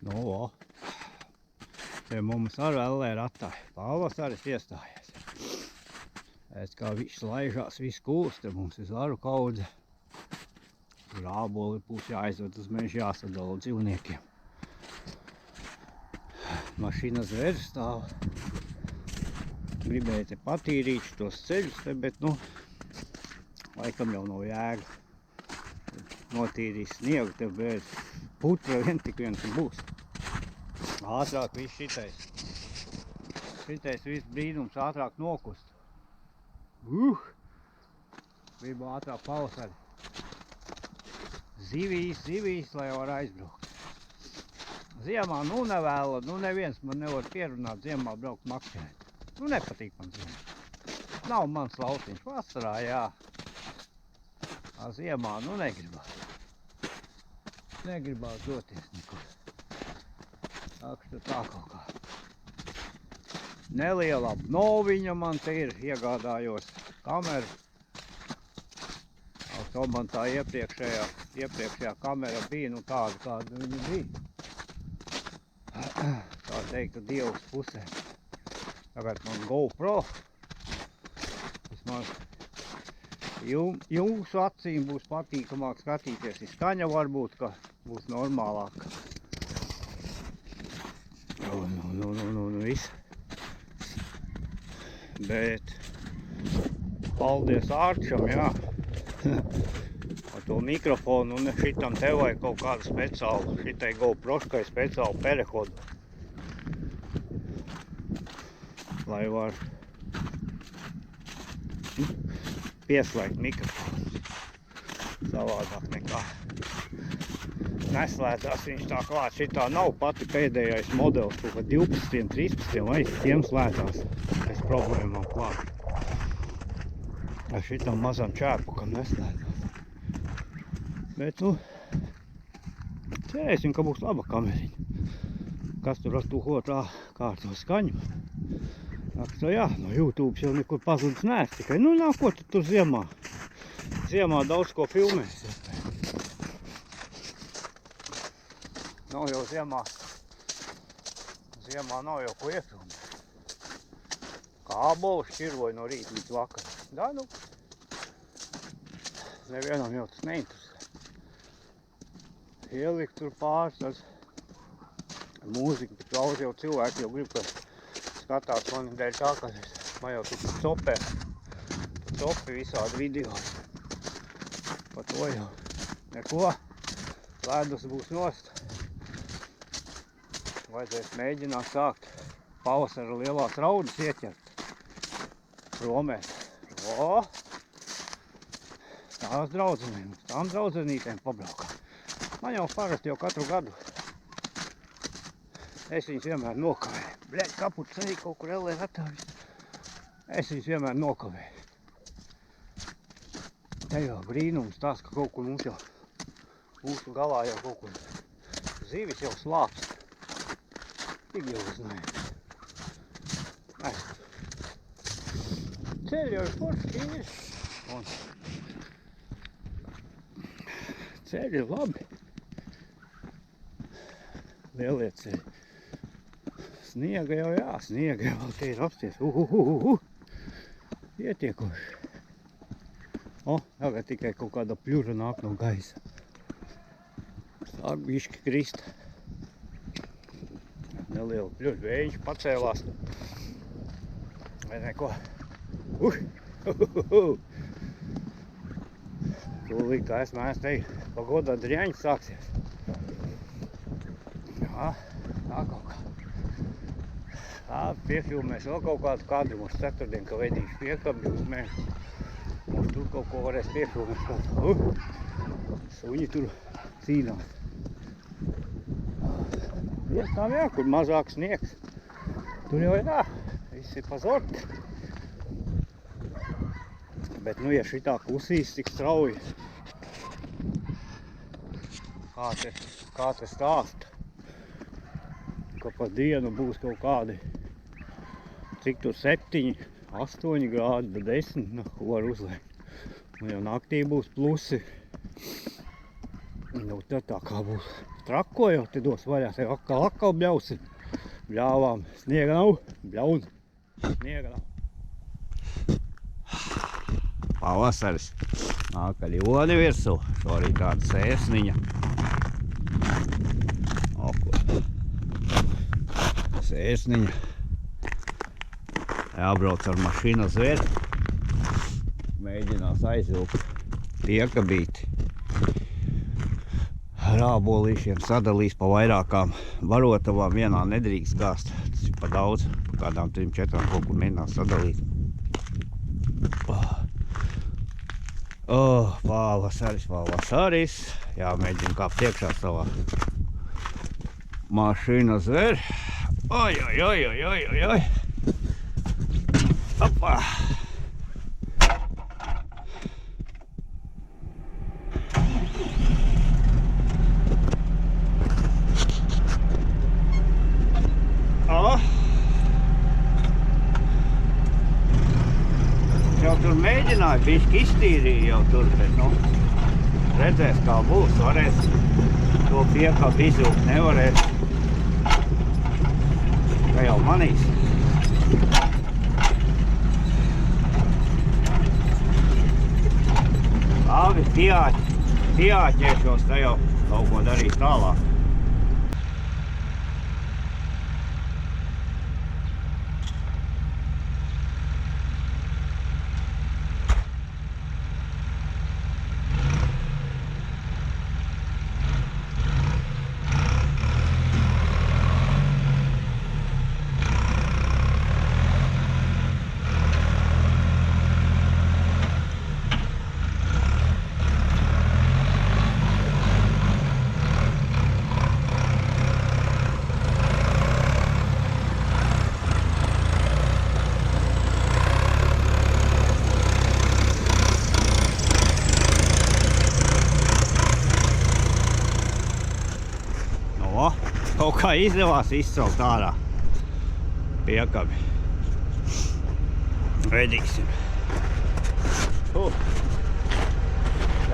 Nu, o. Te mums ar vēl ir attāji. Pavasaris iestājies. Pēc kā viss laižās, viss kūst, te mums ir zaru kaudze. Rāboli būs jāizved uz mežu, jāsadala dzīvniekiem. Mašīna zvērs stāv. Gribēju te patīrīt tos ceļus te, bet, nu, laikam jau nav jēga. Notīrīs sniegu te, bet putra tik vien būs. Ātrāk viss šitais. Šitais viss brīnums ātrāk nokust. Gribu ātrāk pavasari. Zivīs, lai var aizbraukt. Ziemā, nu nevēla, nu neviens man nevar pierunāt ziemā braukt makšķēt. Nu nepatīk man ziemā. Nav mans lauciņš. Vasarā, jā. Ziemā, nu negribās. Negribās doties nekur. Tākšu tā kaut kā. Neliela noviņa man te ir, iegādājos kameru. To man tā iepriekšējā kamera bija, nu tāda, kāda viņa bija. Tā teiktu, Dievs pusē. Tagad man GoPro. Vismaz jūsu acīm būs patīkamāk skatīties. Ir skaņa varbūt, ka būs normālāk. Nu, viss. Bet paldies Ārčam, jā. Ar to mikrofonu un šitam te vajag kaut kādu speciālu, šitai GoProškai speciālu perehodu. Lai var pieslēgt mikrofonu. Savādāk nekā neslēdzās viņš tā klāt. Šitā nav pati pēdējais modelis, kaut kā 12, 13 vai tiem slēdzās. Es problēmām klāt. Ar šitam mazam čērpukam neslēdzās. Bet, nu, cerēsim, ka būs laba kameriņa. Kas tur ar to otrā kārto skaņu. Tā, jā, no YouTube jau nekur pazudis neesmu. Tikai, nu, nav ko tur ziemā. Ziemā daudz ko filmēs. Nav jau ziemā nav jau ko iefilmēt. Kābolu šķirvoju no rīta līdz vakaram. Da, nu, nevienam jau tas neinteresē. Ielikt tur pāris ar mūziku, bet daudz jau cilvēki jau grib, ka skatās mani dēļ tā, ka man jau tur copi visādi video. Par to jau neko. Ledus būs nost. Vajadzēs mēģināt sākt pavasara lielās raudas ieķert. Romēs. O! Tās draudzenēm, tām draudzenītēm pabraukā. Man jau parasti jau katru gadu. Es viņus vienmēr nokavēju. Bļeļ, kaputs arī kaut kur ellē atāvis. Es viņus vienmēr nokavēju. Te jau brīnums tās, ka kaut kur mums jau, mūsu galā jau kaut kur zivis jau slāpst. Tik jau uznāju. Ceļi jau ir forši ir. Un ceļi ir labi. Lielie ceļi. Sniega jau jā, sniega jau te ir apsties. Ietiekoši. O, tagad tikai kaut kāda pļura nāk no gaisa. Sāk bišķi krist. Neliela pļura, vējiņš pacēlās. Vai neko. Tūlīt, kā es mēs te pagodā drieņas sāksies. Jā, tā kaut kā. Tā, piefilmēs vēl kaut kādu kadru mums ceturtdien, ka vedīšu piekabļu uz mežu. Mums tur kaut ko varēs piefilmēt kādu. Suņi tur cīnās. Vietām jā, kur mazāk sniegs. Tur jau ir tā, viss ir pazorti. Bet, nu, ja šitā klusīs tik strauji, kā te stāst, ka pa dienu būs kaut kādi, cik tur 7, 8 grādi, 10, nu, ko var uzliekt. Un jau naktī būs plusi. Nu, tā kā būs trakojot, te dos vaļā, te atkal bļausim. Bļāvām, sniega nav, bļaun, sniega nav. Pavasaris. Nāk ar ļoni virsū, šorīt tāda sēsniņa. Sēsniņa. Jābrauc ar mašīnu zver. Mēģinās aizvilkt piekabīti. Rābolīšiem sadalīs pa vairākām barotavām, vienā nedrīkst gāzt. Tas ir pa daudz, pa kādām 3-4 kaut kur mēģinās sadalīt. Pavasaris. Jāmēģina kāpt iekšā savā mašīna zver. Oi. Opā. Jau tur mēģināju, bišķi iztīrīju jau tur, bet, nu, redzēs kā būs, varēs to piekabu izjūgt, nevarēs. Tā jau manīs. Labi, pieāķēšos, tā jau kaut ko darīt tālāk. Kaut kā izdevās izcelt ārā piekabi. Vedīsim.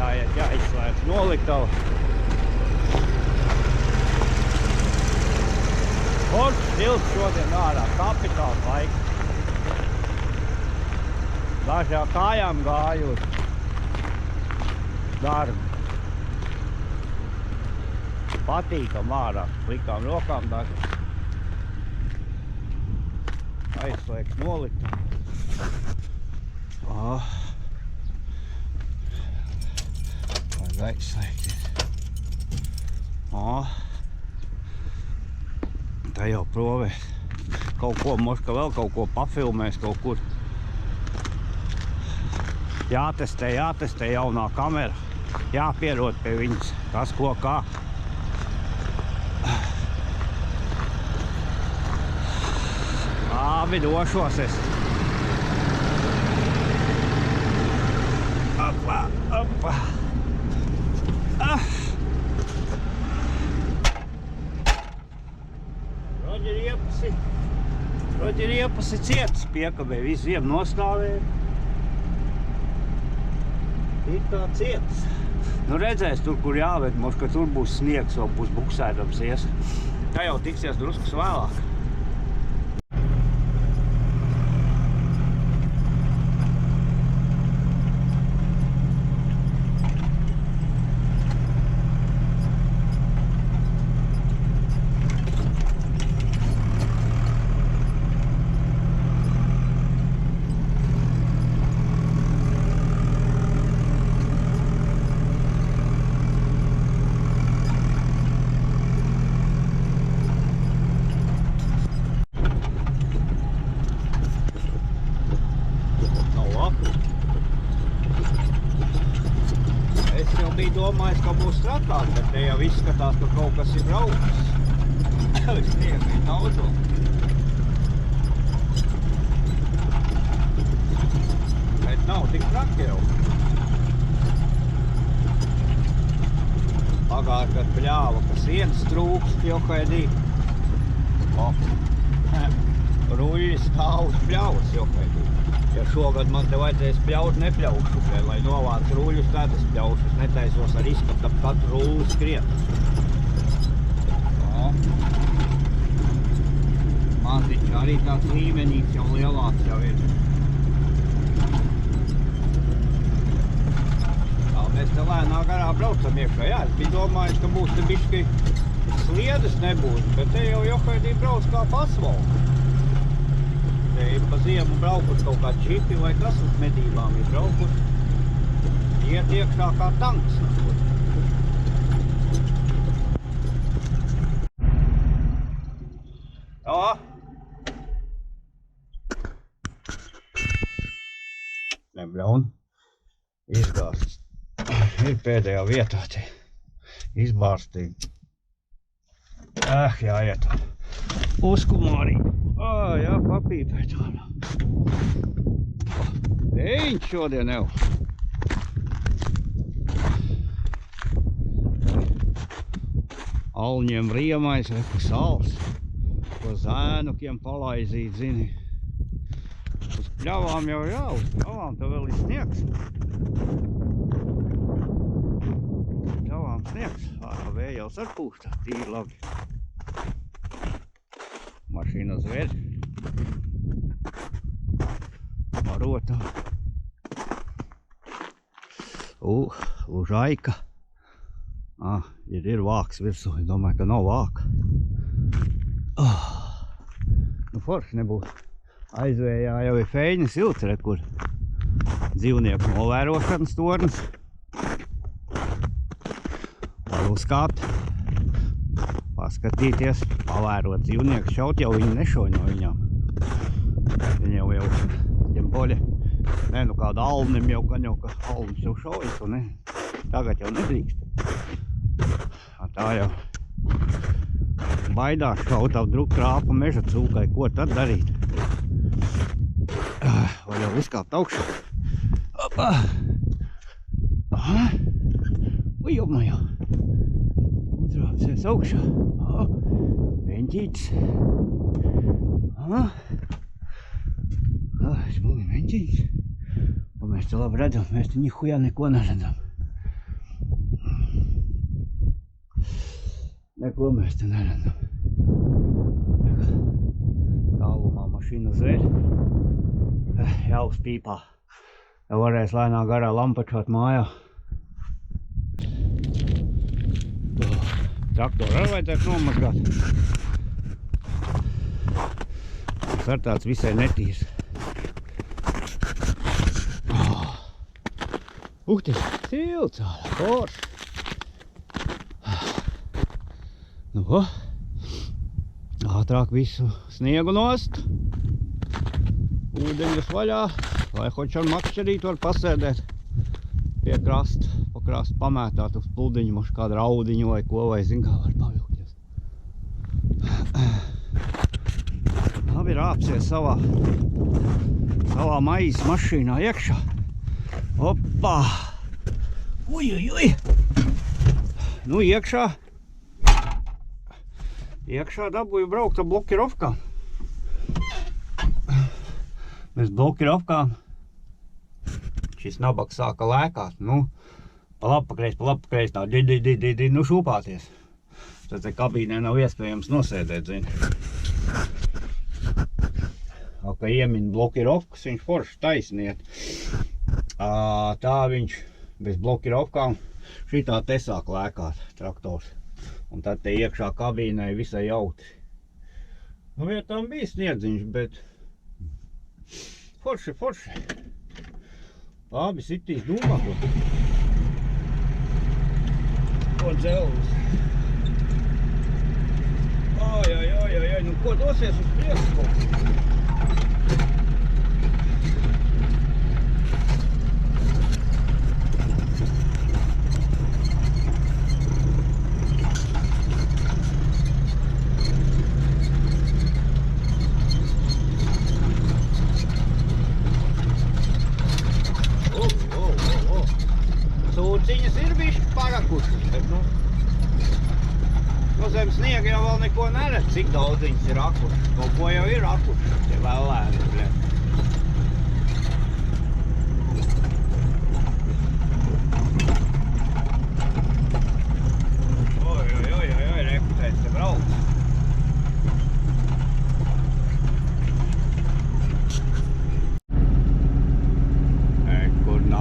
Jāizslēdz noliktava. Foršs silts šodien ārā, kapitāls laiks. Dažā kājām gāju uz darbu. Patīkam ārā, slikām rokām daži. Aizslēgs nolikt. Vajag aizslēgties. Tā jau provēs. Kaut ko, moška vēl kaut ko pafilmēs kaut kur. Jātestē jaunā kamera. Jāpierod pie viņas, kas ko kā. Labi, došos es. Opa. Roģi riepasi cietas piekabē, visu ziemu nostāvēja. Ir tā cietas. Nu redzēs tur, kur jāved, moš, ka tur būs sniegs, vēl būs buksēdams ies. Tā jau tiksies druskas vēlāk. Domājis, ka būs trakāk, bet te jau izskatās, ka kaut kas ir braucis. Sniega ir daudz. Bet nav tik traki jau. Pagār, kad pļāva, ka sienas trūkst, jau haidī. Ruļi stāv uz pļāvas, jau haidī. Ja šogad man te vajadzēs pļaut, nepļaušu, lai novāc rūļus, tad es pļaušu. Es netaisos ar izskatu, ap katru rūlu skriet. No. Maziņš arī tāds līmenīgs jau lielāks jau ir. Tā, mēs te lēnā garā braucam iekšā. Jā, es biju domājis, ka būs te bišķi sliedes nebūs, bet te jau johaidī brauc kā pa asfaltu. Te ir pa ziemu braukuši kaut kā čipi vai kas uz medībām ir braukuši. Iet iekšā kā tanks. Tā. Nebļaun. Izgāsts. Ir pēdējā vietā te. Izbārstīgi. Jāiet. Uzkumā arī. Jā, papīpē tāda. Eņķi šodien jau. Alņiem riemais, reku sals. Ko zēnukiem palaizīt, zini. Uz pļavām jau uz pļavām tev vēl ir sniegs. Uz pļavām sniegs. Ārā vējals ar pūstā, tīri labi. Mašīna zver. Marotā. Lužaika. Ir vāks virsū. Es domāju, ka nav vāka. Nu forši nebūs. Aizvējā jau ir Feiņas ilts, kur dzīvnieku novērošanas tornis. Var uzkāpt. Paskatīties, pavērot dzīvnieku, šaut jau viņi nešauj no viņām. Viņi jau ģemboļi, nu kāda alnim jau, gan jau, ka alnis jau šauj, to ne. Tagad jau nedrīkst. Tā jau baidās šaut ap druk krāpa meža cūkai, ko tad darīt? Vai jau uzkāpt augšā? Opa! Ujomajā! Uzrāpsies augšā. Veņķītis. Smulgi veņķītis. Un mēs te labi redzam, mēs te nihujā neko neredzam. Neko mēs te neredzam. Tālumā mašīna zver. Jau spīpā. Jau varēs lēnā garā lampačot mājā. Traktoru arī vajadzētu nomazgāt. Tas ar tāds visai netīrs. Ukti, silts, forši. Nu, ātrāk visu sniegu nost. Ūdeņus vaļā, lai hoč ar makšķerīt var pasēdēt pie krasta. Pa krastu pamētāt uz pludiņu, moš kādu raudiņu vai ko, vai zin kā var pavilkties. Labi rāpsies savā maizes mašīnā iekšā. Opa! Uj! Nu iekšā dabūju braukt ar blokirovkām. Bez blokirovkām šis nabaks sāka lēkāt. Nu, pa labpakreiz tā nu šūpāties. Tad te kabīnē nav iespējams nosēdēt, zini. Ka iemin blokirovkas, viņš forši taisniet. Tā viņš bez blokirovkām šitā te sāk lēkāt traktors. Un tad te iekšā kabīnē visai jautri. Nu, vietām bija sniedziņš, bet forši. Labi, sitīs dūmā, ko dzelvis. Ai, nu ko dosies uz priekšu? Sūciņas ir bišķi parakušas, bet nu no zem sniega jau vēl neko neredz, cik daudz viņas ir akušas. Kaut ko jau ir akušas, tie vēl lēni, bļet.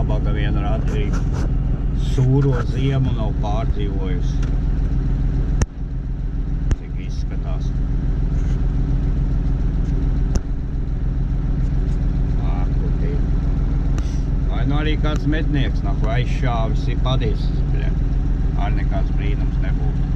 nabaga viena radīga. Sūro ziemu nav pārdzīvojusi. Cik izskatās. Ārkutīgi. Vai nu arī kāds mednieks nav aizšāvis, ir padīsis, bļa. Ar nekāds brīnums nebūtu.